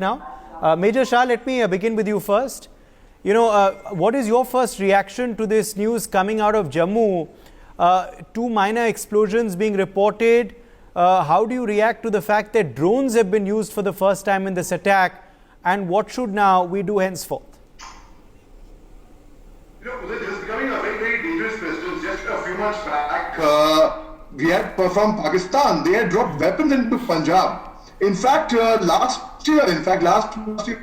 now. Major Shah, let me begin with you first. What is your first reaction to this news coming out of Jammu? Two minor explosions being reported. How do you react to the fact that drones have been used for the first time in this attack? And what should now we do henceforth? This is becoming a very, very dangerous precedent. Just a few months back, we had from Pakistan, they had dropped weapons into Punjab. In fact, last year, we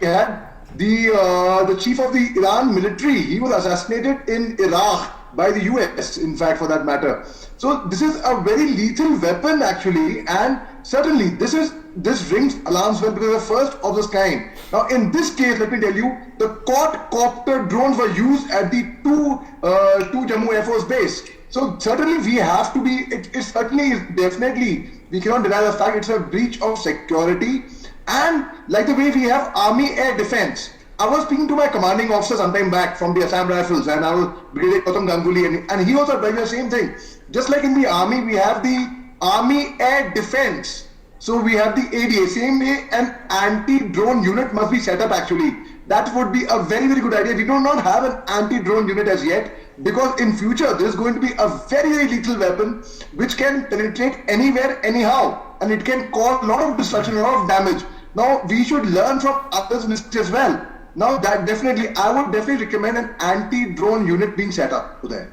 had the chief of the Iran military. He was assassinated in Iraq by the US, in fact, for that matter. So this is a very lethal weapon, actually, and certainly this rings alarms bell because it's the first of this kind. Now, in this case, let me tell you, the quadcopter drones were used at the two Jammu Air Force base. So certainly we have to be. It certainly is definitely. We cannot deny the fact it's a breach of security, and like the way we have Army Air Defense. I was speaking to my commanding officer sometime back from the Assam Rifles, and I was Brigadier Gautam Ganguly, and he was advising the same thing. Just like in the army, we have the Army Air Defense. So we have the ADA. Same way, an anti-drone unit must be set up. Actually, that would be a very, very good idea. We do not have an anti-drone unit as yet, because in future there is going to be a very, very lethal weapon which can penetrate anywhere, anyhow, and it can cause a lot of destruction, a lot of damage. Now we should learn from others' mistakes as well. Now that I would definitely recommend an anti-drone unit being set up there.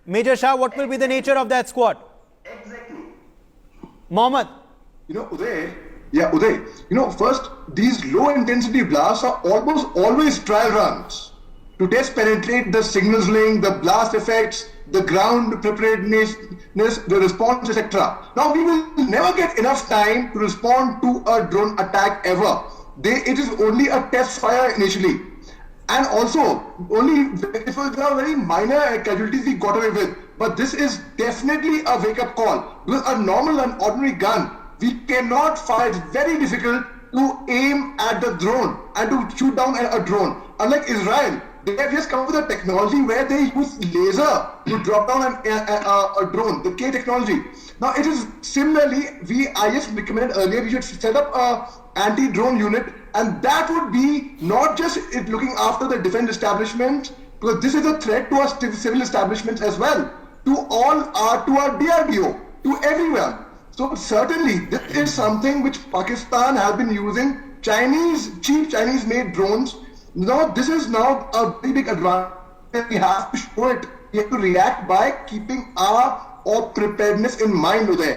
Major Shah, what will be the nature of that squad? Exactly. Mohammed. Uday, first, these low-intensity blasts are almost always trial runs to test penetrate the signals link, the blast effects, the ground preparedness, the response, etc. Now, we will never get enough time to respond to a drone attack ever. It is only a test fire initially. And also, only if there are very minor casualties we got away with. But this is definitely a wake-up call. Because a normal and ordinary gun, we cannot fire. It's very difficult to aim at the drone and to shoot down a drone. Unlike Israel, they have just come up with a technology where they use laser to drop down a drone, the K technology. Now it is similarly, I just recommended earlier, we should set up a anti-drone unit, and that would be not just it looking after the defense establishment, because this is a threat to our civil establishments as well, to our DRDO, to everyone. So certainly this is something which Pakistan has been using, cheap Chinese made drones. Now this is now a very big advantage. We have to show it. We have to react by keeping our preparedness in mind there.